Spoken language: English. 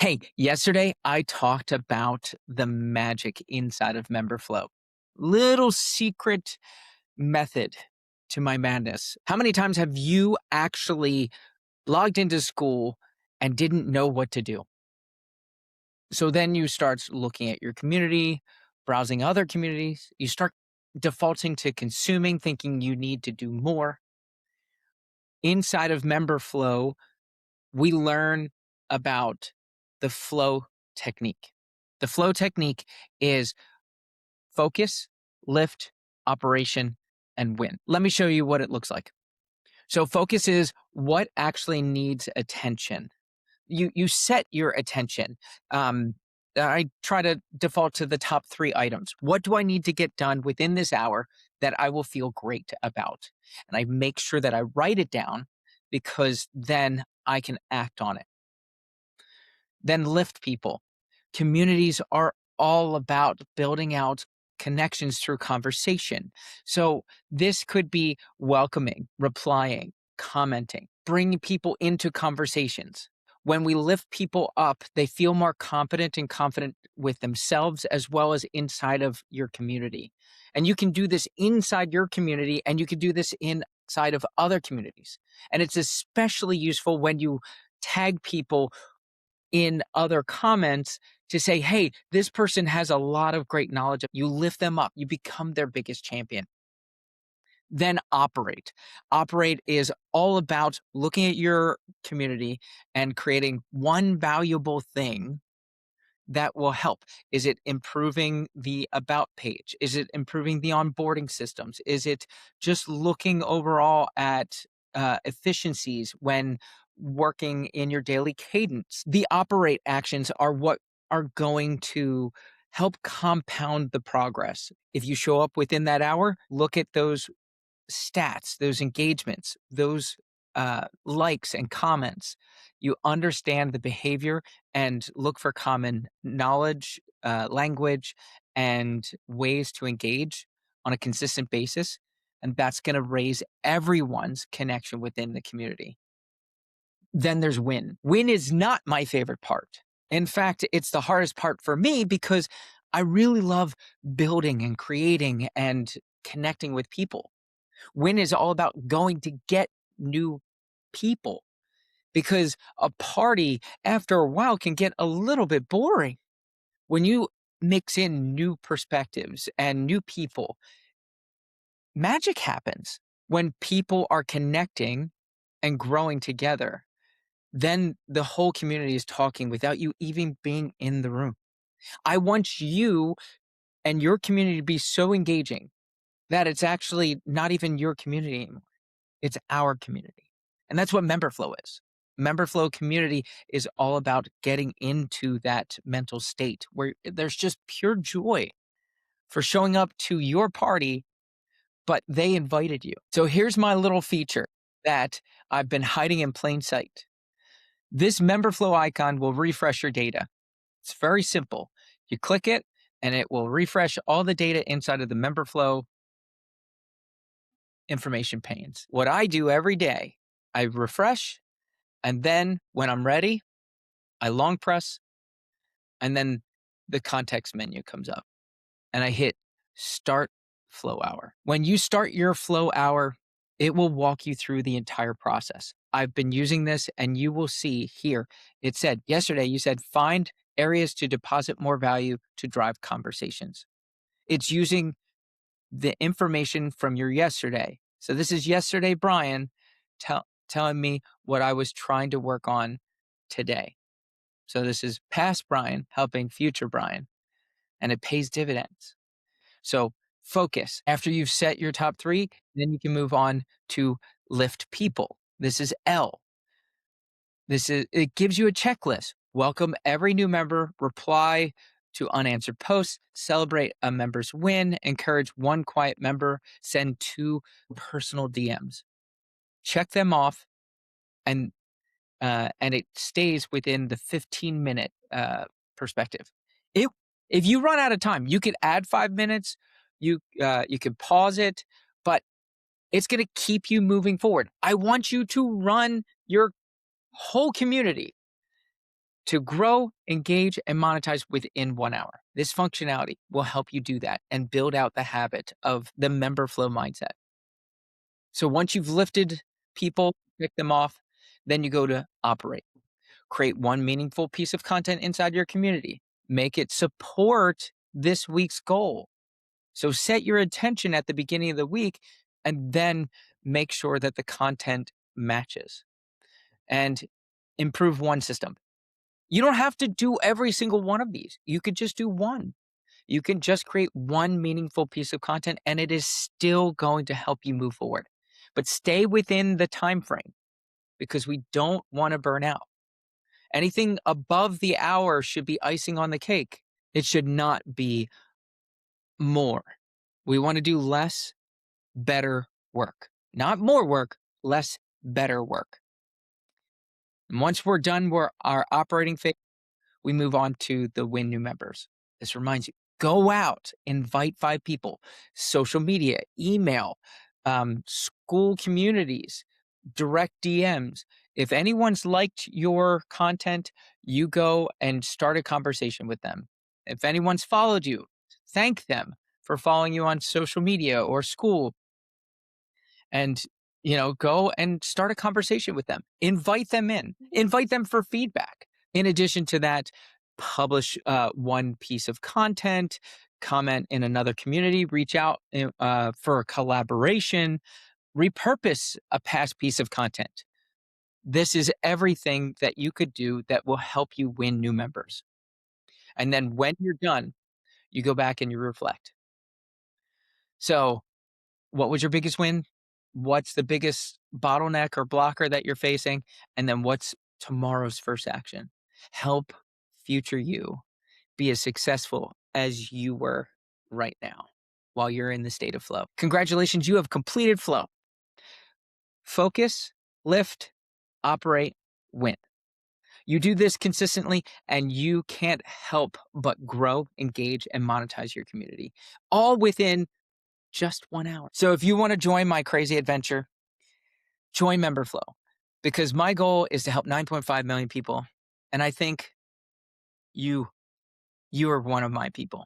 Hey, yesterday I talked about the magic inside of Memberflow. Little secret method to my madness. How many times have you actually logged into Skool and didn't know what to do? So then you start looking at your community, browsing other communities. You start defaulting to consuming, thinking you need to do more. Inside of Memberflow, we learn about the flow technique. The flow technique is focus, lift, operation, and win. Let me show you what it looks like. So focus is what actually needs attention. You set your attention. Um, I try to default to the top three items. What do I need to get done within this hour that I will feel great about? And I make sure that I write it down because then I can act on it. Then lift people. Communities are all about building out connections through conversation. So this could be welcoming, replying, commenting, bringing people into conversations. When we lift people up, they feel more confident and confident with themselves as well as inside of your community. And you can do this inside your community and you can do this inside of other communities. And it's especially useful when you tag people in other comments to say, hey, this person has a lot of great knowledge. You lift them up, you become their biggest champion. Then operate. Operate is all about looking at your community and creating one valuable thing that will help. Is it improving the about page? Is it improving the onboarding systems? Is it just looking overall at efficiencies when working in your daily cadence? The operate actions are what are going to help compound the progress. If you show up within that hour, look at those stats, those engagements, those likes and comments. You understand the behavior and look for common knowledge, language, and ways to engage on a consistent basis. And that's going to raise everyone's connection within the community. Then there's win. Win is not my favorite part. In fact, it's the hardest part for me because I really love building and creating and connecting with people. Win is all about going to get new people because a party after a while can get a little bit boring. When you mix in new perspectives and new people, magic happens. When people are connecting and growing together, then the whole community is talking without you even being in the room. I want you and your community to be so engaging that it's actually not even your community anymore. It's our community. And that's what Memberflow is. Memberflow community is all about getting into that mental state where there's just pure joy for showing up to your party, but they invited you. So here's my little feature that I've been hiding in plain sight. This Memberflow icon will refresh your data. It's very simple. You click it and it will refresh all the data inside of the Memberflow information panes. What I do every day, I refresh, and then when I'm ready, I long press, and then the context menu comes up, and I hit start flow hour. When you start your flow hour, it will walk you through the entire process. I've been using this, and you will see here, it said yesterday, you said find areas to deposit more value to drive conversations. It's using the information from your yesterday. So this is yesterday, Brian, telling me what I was trying to work on today. So this is past Brian helping future Brian, and it pays dividends. So focus. After you've set your top three, then you can move on to lift people. This is L. It gives you a checklist. Welcome every new member, reply to unanswered posts, celebrate a member's win, encourage one quiet member, send two personal DMs. Check them off, and it stays within the 15-minute perspective. It If you run out of time, you could add 5 minutes. You could pause it, but it's going to keep you moving forward. I want you to run your whole community to grow, engage, and monetize within 1 hour. This functionality will help you do that and build out the habit of the member flow mindset. So once you've lifted people, pick them off, then you go to operate. Create one meaningful piece of content inside your community. Make it support this week's goal. So set your intention at the beginning of the week and then make sure that the content matches and improve one system. You don't have to do every single one of these. You could just do one. You can just create one meaningful piece of content and it is still going to help you move forward. But stay within the time frame because we don't want to burn out. Anything above the hour should be icing on the cake. It should not be more. We want to do less, better work. Not more work, less, better work. And once we're done with our operating phase, we move on to the win new members. This reminds you, go out, invite 5 people, social media, email, Skool communities, direct DMs. If anyone's liked your content, you go and start a conversation with them. If anyone's followed you, thank them for following you on social media or Skool and go and start a conversation with them. Invite them in. Invite them for feedback. In addition to that, publish one piece of content, comment in another community, reach out for a collaboration, repurpose a past piece of content. This is everything that you could do that will help you win new members. And then when you're done, you go back and you reflect. So, what was your biggest win? What's the biggest bottleneck or blocker that you're facing? And then what's tomorrow's first action? Help future you be as successful as you were right now while you're in the state of flow. Congratulations, you have completed flow. Focus, lift, operate, win. You do this consistently and you can't help but grow, engage, and monetize your community, all within just 1 hour. So if you want to join my crazy adventure, join Memberflow because my goal is to help 9.5 million people. And I think you are one of my people.